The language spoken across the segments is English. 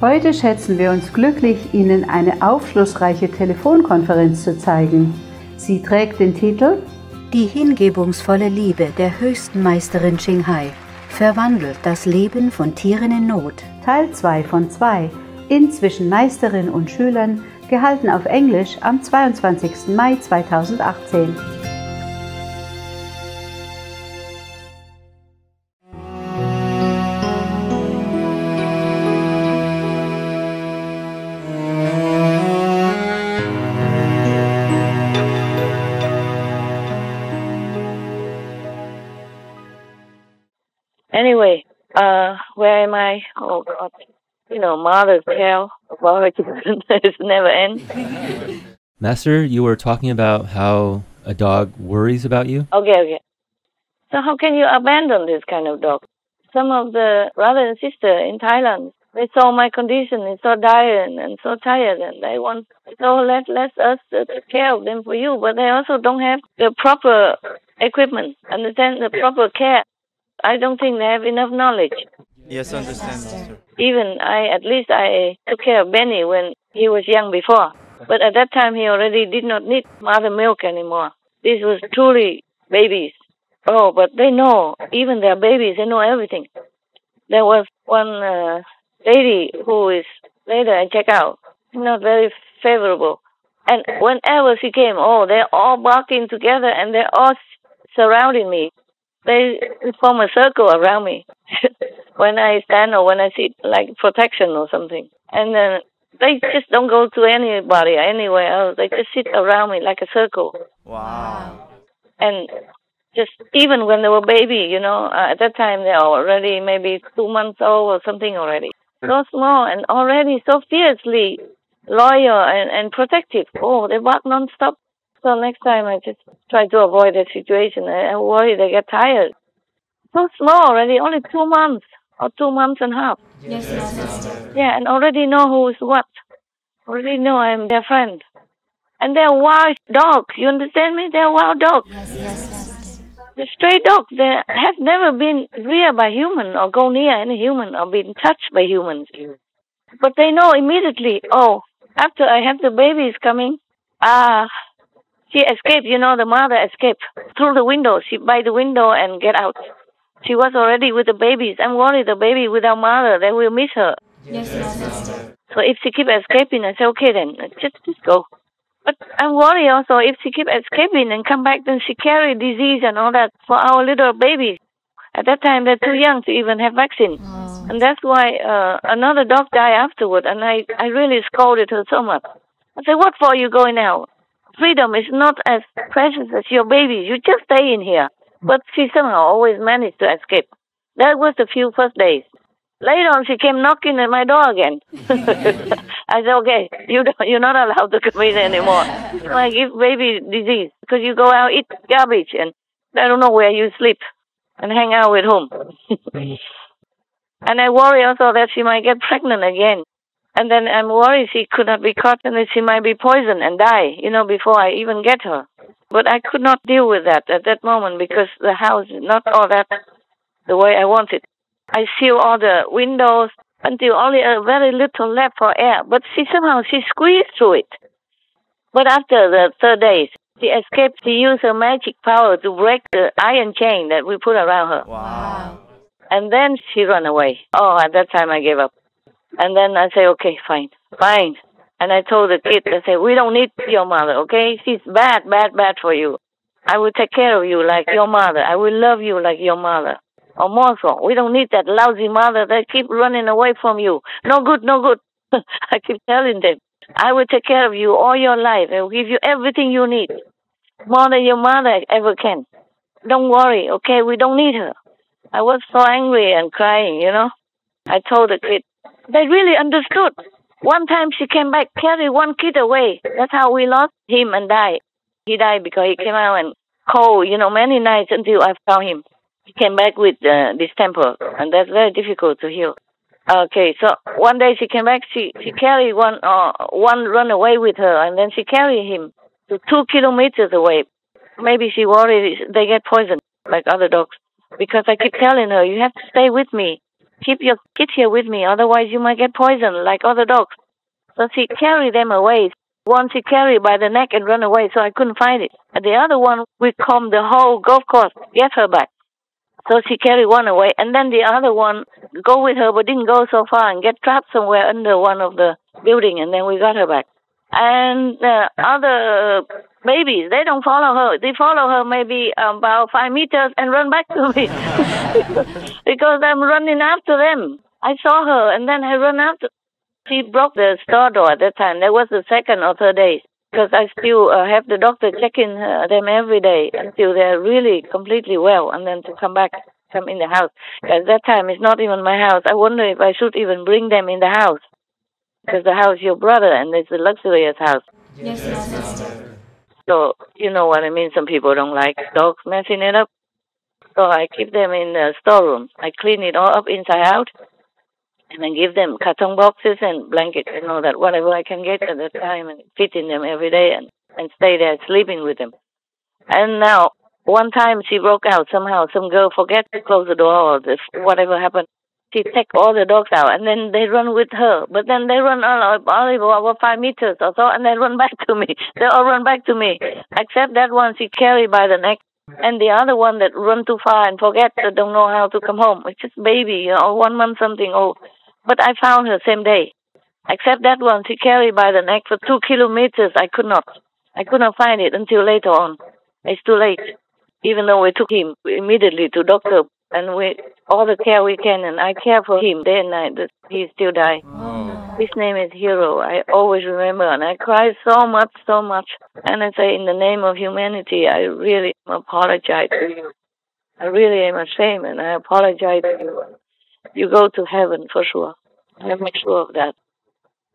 Heute schätzen wir uns glücklich, Ihnen eine aufschlussreiche Telefonkonferenz zu zeigen. Sie trägt den Titel Die hingebungsvolle Liebe der höchsten Meisterin P.2 verwandelt das Leben von Tieren in Not. Teil 2 von 2, inzwischen Meisterin und Schülern, gehalten auf Englisch am 22. Mai 2018. Anyway, where am I? Oh, God. You know, mother's tale about her children is never end. Master, you were talking about how a dog worries about you? Okay. So how can you abandon this kind of dog? Some of the brother and sister in Thailand, they saw my condition, it's so dire and so tired, and they want, so let us take care of them for you, but they also don't have the proper equipment, understand, the proper care. I don't think they have enough knowledge. Yes, understand, Master. Even I took care of Benny when he was young before. But at that time, he already did not need mother milk anymore. This was truly babies. Oh, but they know, even their babies, they know everything. There was one lady who is, later I check out, not very favorable. And whenever she came, they're all barking together and they're all surrounding me. They form a circle around me when I stand or when I sit, like protection or something. And then they just don't go to anybody or anywhere else. They just sit around me like a circle. Wow. And just even when they were baby, at that time they are already maybe 2 months old or something already. So small and already so fiercely loyal and protective. Oh, they bark non-stop. So next time I just try to avoid that situation. I worry they get tired. So small already, only 2 months or 2 months and a half. Yes. Yeah, and already know who is what. Already know I'm their friend. And they're wild dogs. You understand me? They're wild dogs. Yes. The stray dogs, they have never been reared by human or go near any human or been touched by humans. But they know immediately, after I have the babies coming, she escaped, the mother escaped through the window. She by the window and get out. She was already with the babies. I'm worried the baby without mother, they will miss her. Yes. So if she keep escaping, I say, okay then, just go. But I'm worried also if she keep escaping and come back, then she carry disease and all that for our little babies. At that time, they're too young to even have vaccine. Oh. And that's why another dog died afterward. And I really scolded her so much. I said, what for you going out? Freedom is not as precious as your babies. You just stay in here. But she somehow always managed to escape. That was the few first days. Later on, she came knocking at my door again. I said, okay, you're not allowed to come in anymore. I give baby disease because you go out, eat garbage, and I don't know where you sleep and hang out with whom. And I worry also that she might get pregnant again. And then I'm worried she could not be caught and that she might be poisoned and die, before I even get her. But I could not deal with that at that moment because the house is not all that the way I want it. I seal all the windows until only a very little left for air. But she squeezed through it. But after the third day, she escaped. She used her magic power to break the iron chain that we put around her. Wow. And then she ran away. At that time I gave up. And then I say, okay, fine. And I told the kid, I said, we don't need your mother, okay? She's bad for you. I will take care of you like your mother. I will love you like your mother. Or more so. We don't need that lousy mother that keep running away from you. No good. I keep telling them, I will take care of you all your life. I will give you everything you need. More than your mother ever can. Don't worry, okay? We don't need her. I was so angry and crying, I told the kid. They really understood. One time she came back, carried one kid away. That's how we lost him and died. He died because he came out and cold, many nights until I found him. He came back with distemper, and that's very difficult to heal. Okay, so one day she came back, she carried one run away with her, and then she carried him to 2 kilometers away. Maybe she worried they get poisoned like other dogs. Because I keep telling her, you have to stay with me. keep your kid here with me, otherwise you might get poisoned like other dogs. So she carried them away. One she carried by the neck and run away, so I couldn't find it. And the other one, we combed the whole golf course, get her back. So she carried one away, and then the other one go with her, but didn't go so far and get trapped somewhere under one of the building, and then we got her back. And other babies, they don't follow her. They follow her maybe about 5 meters and run back to me because I'm running after them. I saw her, and then I run after. She broke the store door at that time. That was the second or third day, because I still have the doctor checking them every day until they're really completely well, and then to come in the house. At that time, it's not even my house. I wonder if I should even bring them in the house, because the house is your brother, and it's a luxurious house. Yes. So, you know what I mean? Some people don't like dogs messing it up. So I keep them in the storeroom. I clean it all up inside out. And I give them carton boxes and blankets and all that, whatever I can get at the time, and fit in them every day and stay there sleeping with them. And now, one time she broke out somehow. Some girl forget to close the door or whatever happened. She take all the dogs out, and then they run with her. But then they run only over 5 meters or so, and they run back to me. They all run back to me, except that one she carried by the neck. And the other one that run too far and forget, don't know how to come home. It's just baby, 1 month something old. But I found her same day. Except that one, she carried by the neck for 2 kilometers. I could not find it until later on. It's too late. Even though we took him immediately to doctor, and all the care we can, and I care for him day and night. He still died. Oh. His name is Hero. I always remember, and I cry so much. And I say, in the name of humanity, I really apologize to you. I really am ashamed, and I apologize to you. You go to heaven for sure. I'm sure of that.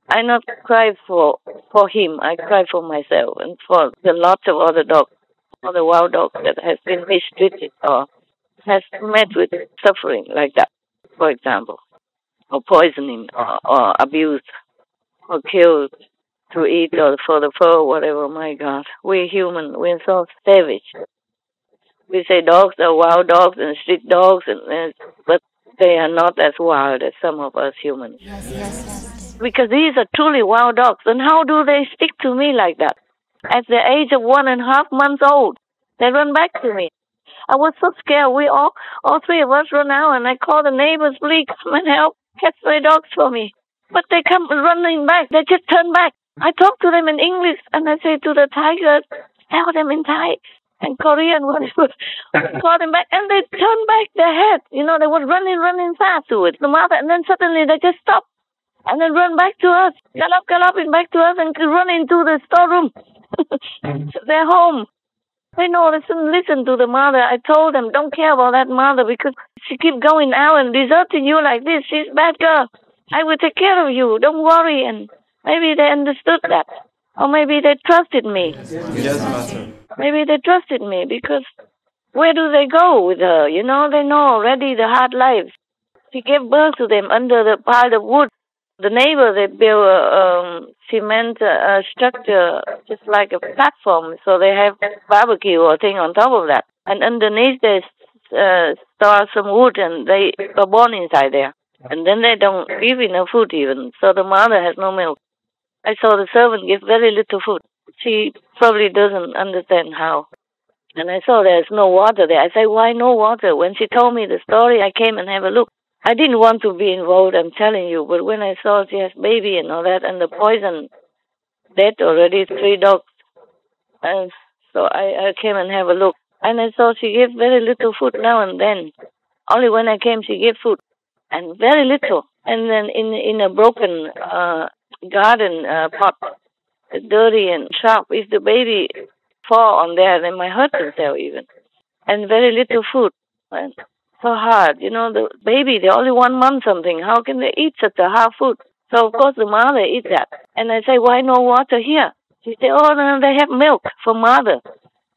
I not cry for him. I cry for myself and for the lots of other dogs, other wild dogs that has been mistreated or has met with suffering like that, for example, or poisoning or abused or killed to eat or for the fur, whatever. My God, we human, we're so savage. We say dogs are wild dogs and street dogs, but they are not as wild as some of us humans. Yes. Because these are truly wild dogs. And how do they stick to me like that? At the age of 1.5 months old, they run back to me. I was so scared. We all 3 of us run out, and I call the neighbors, please come and help, catch my dogs for me. But they come running back. They just turn back. I talk to them in English, and I say to the tigers, tell them in Thai and Korean, whatever. Call them back, and they turn back their head. They were running fast to it, the mother, and then suddenly they just stop and then run back to us, galloping back to us and run into the storeroom. They're home. They know they shouldn't listen to the mother. I told them, don't care about that mother because she keep going out and deserting you like this. She's a bad girl. I will take care of you. Don't worry. And maybe they understood that. Or maybe they trusted me. Yes, Master. Maybe they trusted me because where do they go with her? They know already the hard life. She gave birth to them under the pile of wood. The neighbor, they built a cement structure, just like a platform, so they have barbecue or thing on top of that. And underneath they store some wood, and they are born inside there. And then they don't give enough food even, so the mother has no milk. I saw the servant give very little food. She probably doesn't understand how. And I saw there's no water there. I said, why no water? When she told me the story, I came and have a look. I didn't want to be involved, I'm telling you, but when I saw she has baby and all that, and the poison dead already, 3 dogs, and so I came and have a look. And I saw she gave very little food now and then. Only when I came she gave food, and very little. And then in a broken garden pot, dirty and sharp, if the baby fall on there, they might hurt themselves even. And very little food. And so hard. The baby, they're only 1 month something. How can they eat such a hard food? So, of course, the mother eats that. And I say, why no water here? She said, oh, no, they have milk for mother.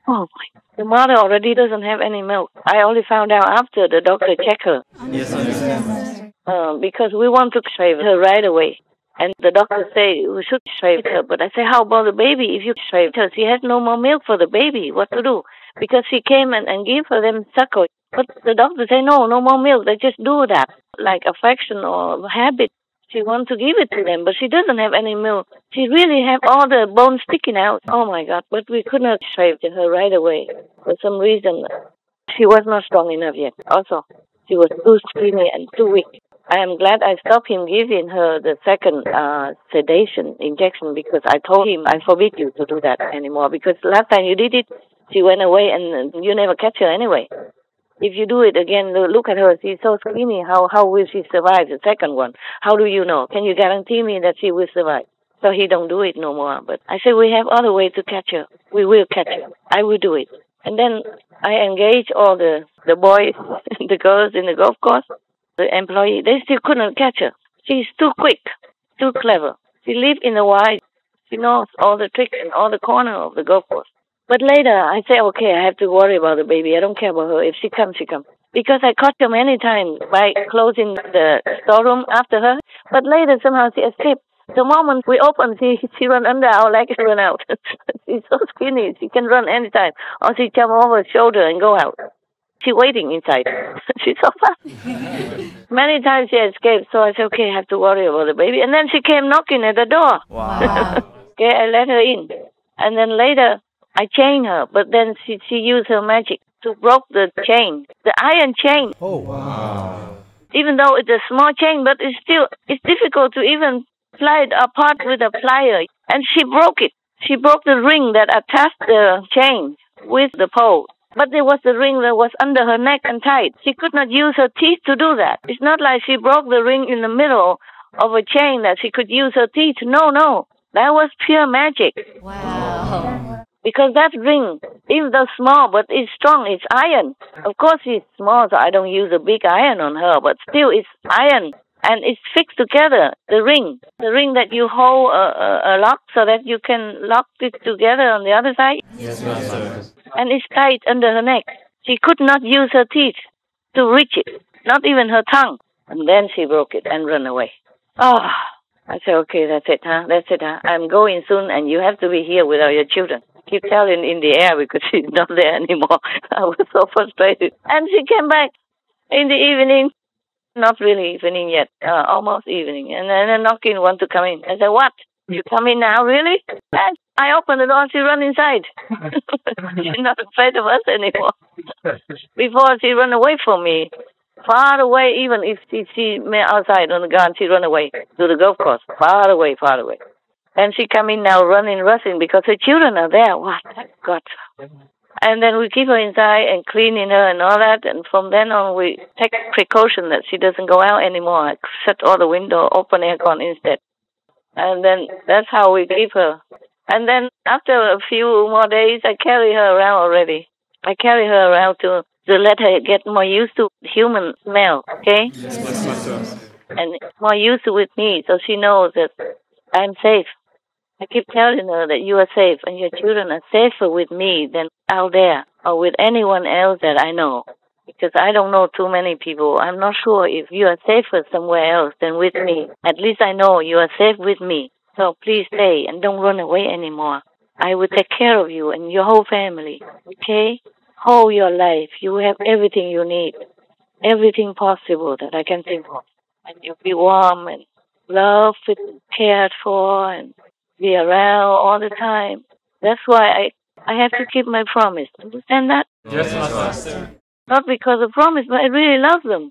Oh, my. The mother already doesn't have any milk. I only found out after the doctor checked her. Yes, I understand. Because we want to shave her right away. And the doctor say we should shave her. But I say, how about the baby? If you shave her, she has no more milk for the baby. What to do? Because she came and gave her them suckle. But the doctor say, no more milk. They just do that, like affection or habit. She wants to give it to them, but she doesn't have any milk. She really have all the bones sticking out. Oh, my God. But we could not save her right away. For some reason, she was not strong enough yet. Also, she was too skinny and too weak. I am glad I stopped him giving her the second sedation injection because I told him, I forbid you to do that anymore. Because last time you did it, she went away and you never catch her anyway. If you do it again, look at her. She's so skinny. How will she survive the second one? How do you know? Can you guarantee me that she will survive? So he don't do it no more. But I said, we have other ways to catch her. We will catch her. I will do it. And then I engage all the boys, the girls in the golf course, the employee. They still couldn't catch her. She's too quick, too clever. She lives in the wild. She knows all the tricks and all the corner of the golf course. But later, I say, okay, I have to worry about the baby. I don't care about her. If she comes, she comes. Because I caught her many times by closing the storeroom after her. But later, somehow, she escaped. The moment we open, she run under our legs and run out. She's so skinny. She can run anytime. Or she jump over the shoulder and go out. She's waiting inside. She's so fast. Many times she escaped. So I said, okay, I have to worry about the baby. And then she came knocking at the door. Wow. Okay, I let her in. And then later, I chained her, but then she used her magic to broke the chain, the iron chain. Oh, wow. Even though it's a small chain, but it's difficult to even ply it apart with a plier. And she broke it. She broke the ring that attached the chain with the pole. But there was the ring that was under her neck and tight. She could not use her teeth to do that. It's not like she broke the ring in the middle of a chain that she could use her teeth. No. That was pure magic. Wow. Because that ring, even though small, but it's strong, it's iron. Of course it's small, so I don't use a big iron on her, but still it's iron. And it's fixed together, the ring that you hold a lock so that you can lock it together on the other side. Yes, Master. And it's tight under her neck. She could not use her teeth to reach it, not even her tongue. And then she broke it and ran away. Oh, I said, okay, that's it, huh? I'm going soon, and you have to be here with all your children. Keep telling in the air because she's not there anymore. I was so frustrated. And she came back in the evening. Not really evening yet, almost evening. And then a knocking, want to come in. I said, what? You come in now, really? And I opened the door, she ran inside. She's not afraid of us anymore. Before, she ran away from me. Far away, even if she see me outside on the garden, she run away to the golf course. Far away. And she come in now running, rushing, because her children are there. What? God. And then we keep her inside and cleaning her and all that. And from then on, we take precaution that she doesn't go out anymore. I shut all the window, open aircon instead. And then that's how we keep her. And then after a few more days, I carry her around already. I carry her around to let her get more used to human smell, okay? Yes, Master. And more used to with me, so she knows that I'm safe. I keep telling her that you are safe and your children are safer with me than out there or with anyone else that I know. Because I don't know too many people. I'm not sure if you are safer somewhere else than with me. At least I know you are safe with me. So please stay and don't run away anymore. I will take care of you and your whole family. Okay? Whole your life. You have everything you need. Everything possible that I can think of. And you'll be warm and loved and cared for and be around all the time. That's why I have to keep my promise. Understand that? Yes, Master. Not because of promise, but I really love them.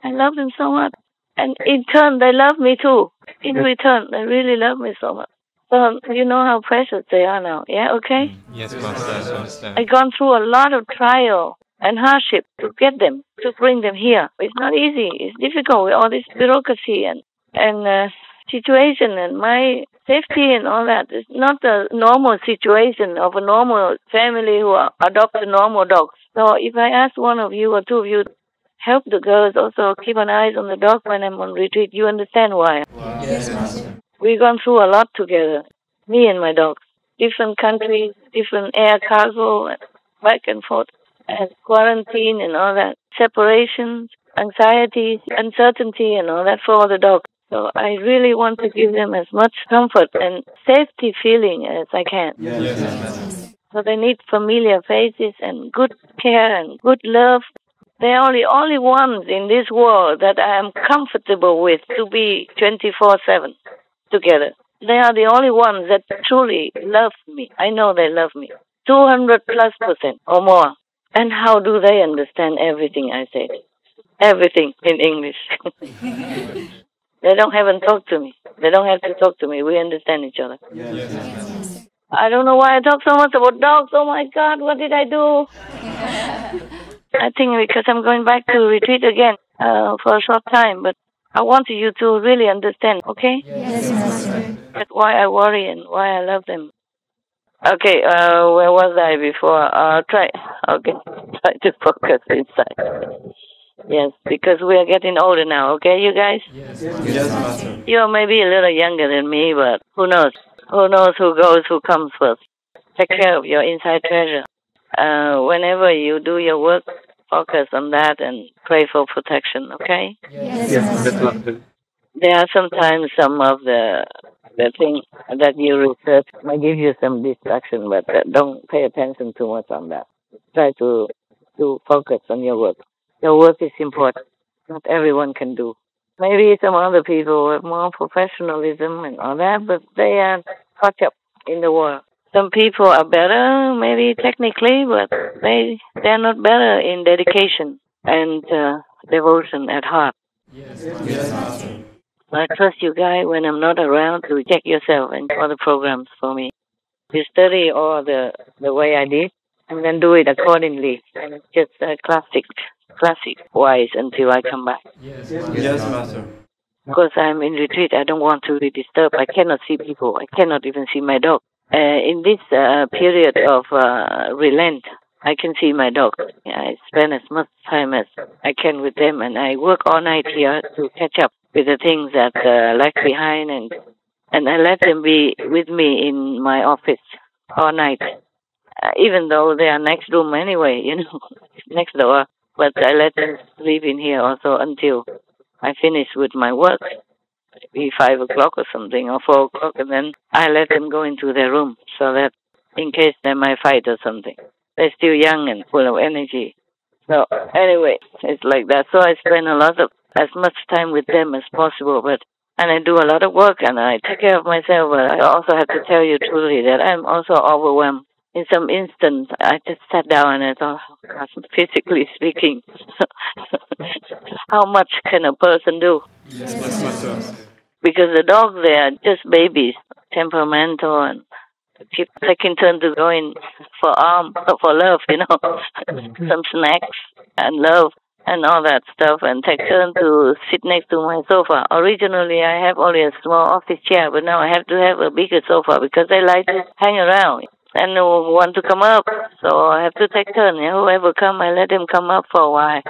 I love them so much. And in turn, they love me too. In return, they really love me so much. So you know how precious they are now. Yeah, okay? Yes, Master. I understand. I've gone through a lot of trial and hardship to get them, to bring them here. It's not easy. It's difficult with all this bureaucracy and situation and my safety and all that. It's not a normal situation of a normal family who adopt a normal dog. So if I ask one of you or two of you to help the girls, also keep an eye on the dog when I'm on retreat, you understand why. Wow. Yes, Master. We've gone through a lot together, me and my dogs. Different countries, different air cargo, and back and forth, and quarantine and all that. Separations, anxiety, uncertainty and all that for all the dogs. So I really want to give them as much comfort and safety feeling as I can. Yes. So they need familiar faces and good care and good love. They are the only ones in this world that I am comfortable with to be 24/7 together. They are the only ones that truly love me. I know they love me. 200+% or more. And how do they understand everything I say? Everything in English. They don't have to talk to me. They don't have to talk to me. We understand each other. Yes. I don't know why I talk so much about dogs. Oh my God, what did I do? I think because I'm going back to retreat again for a short time, but I want you to really understand, okay? Yes, Master. That's why I worry and why I love them. Okay, where was I before? Try to focus inside. Yes, because we are getting older now, okay, you guys? Yes, Master. You're maybe a little younger than me, but who knows? Who knows who goes, who comes first? Take care of your inside treasure. Whenever you do your work, focus on that and pray for protection, okay? Yes, Master. There are sometimes some of the things that you research might give you some distraction, but don't pay attention too much on that. Try to focus on your work. Your work is important. Not everyone can do. Maybe some other people have more professionalism and all that, but they are caught up in the world. Some people are better, maybe technically, but they're not better in dedication and devotion at heart. Yes, Master. I trust you guys when I'm not around to check yourself and other programs for me. You study all the way I did and then do it accordingly. And it's just classic wise until I come back. Yes, Master. Because I'm in retreat, I don't want to be disturbed. I cannot see people. I cannot even see my dog. In this period of relent, I can see my dog. I spend as much time as I can with them, and I work all night here to catch up with the things that I left behind, and I let them be with me in my office all night, even though they are next room anyway, next door. But I let them sleep in here also until I finish with my work, maybe 5 o'clock or something, or 4 o'clock, and then I let them go into their room so that in case they might fight or something. They're still young and full of energy. So anyway, it's like that. So I spend as much time with them as possible, and I do a lot of work and I take care of myself, but I also have to tell you truly that I'm also overwhelmed. In some instance, I just sat down and I thought, oh God, physically speaking, how much can a person do? Yes, Master. Because the dogs, they are just babies, temperamental, and keep taking turn to go in for love, some snacks and love and all that stuff, and take turn to sit next to my sofa. Originally, I have only a small office chair, but now I have to have a bigger sofa because they like to hang around and want to come up. So I have to take turn. Whoever come, I let them come up for a while,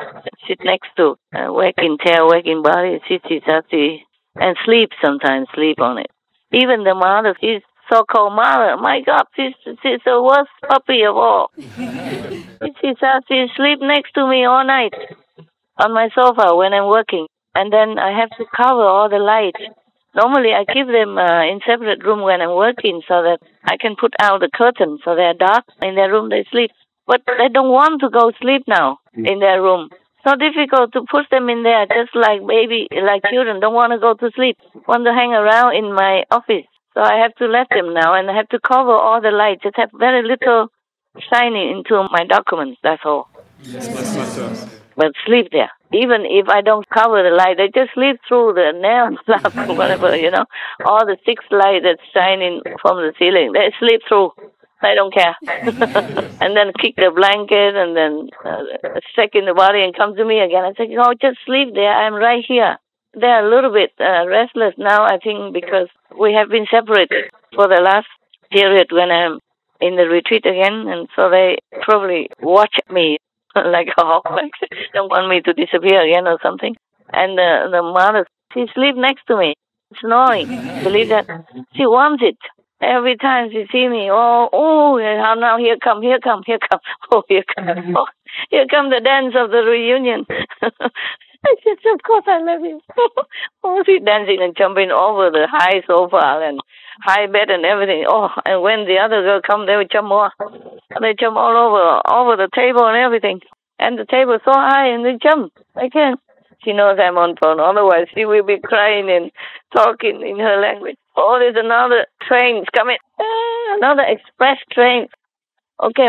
sit next to, wagging tail, wagging body, sissy, and sleep sometimes, sleep on it. Even the mother, she's so-called mother, my God, she's the worst puppy of all. She sleep next to me all night on my sofa when I'm working. And then I have to cover all the lights. Normally I keep them in separate room when I'm working so that I can put out the curtain so they're dark. In their room they sleep. But they don't want to go sleep now in their room. So difficult to push them in there, just like children don't want to go to sleep, want to hang around in my office. So I have to let them now, and I have to cover all the lights. Just have very little shining into my documents, that's all. Yes, Master. But sleep there. Even if I don't cover the light, they just sleep through the neon lamp or whatever, all the 6 lights that's shining from the ceiling. They sleep through. I don't care. And then kick the blanket and then stick in the body and come to me again. I say, no, just sleep there. I'm right here. They're a little bit restless now, I think, because we have been separated for the last period when I'm in the retreat again. And so they probably watch me like a hawk, like don't want me to disappear again or something. And the mother, she sleeps next to me, snoring. Believe that? She wants it. Every time she see me, now here come. Oh, here come. Oh, here come the dance of the reunion. I said, of course I love you. She's dancing and jumping over the high sofa and high bed and everything. Oh, and when the other girl come, they will jump more. They jump all over the table and everything. And the table so high and they jump. I can't. She knows I'm on phone. Otherwise, she will be crying and talking in her language. Oh, there's another train coming. Another express train. Okay.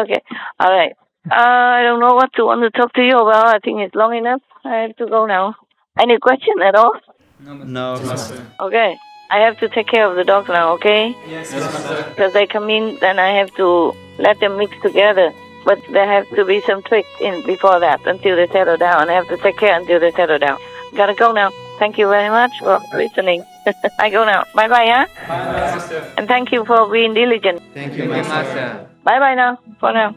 All right. I don't know what to want to talk to you about. I think it's long enough. I have to go now. Any question at all? No, Master. Okay. I have to take care of the dogs now, okay? Yes, Master. Because they come in, then I have to let them mix together. But there have to be some tricks in before that until they settle down. I have to take care until they settle down. Gotta go now. Thank you very much for listening. I go now. Bye-bye, huh? Bye, Master. And thank you for being diligent. Thank you, Master. Bye-bye now. For now.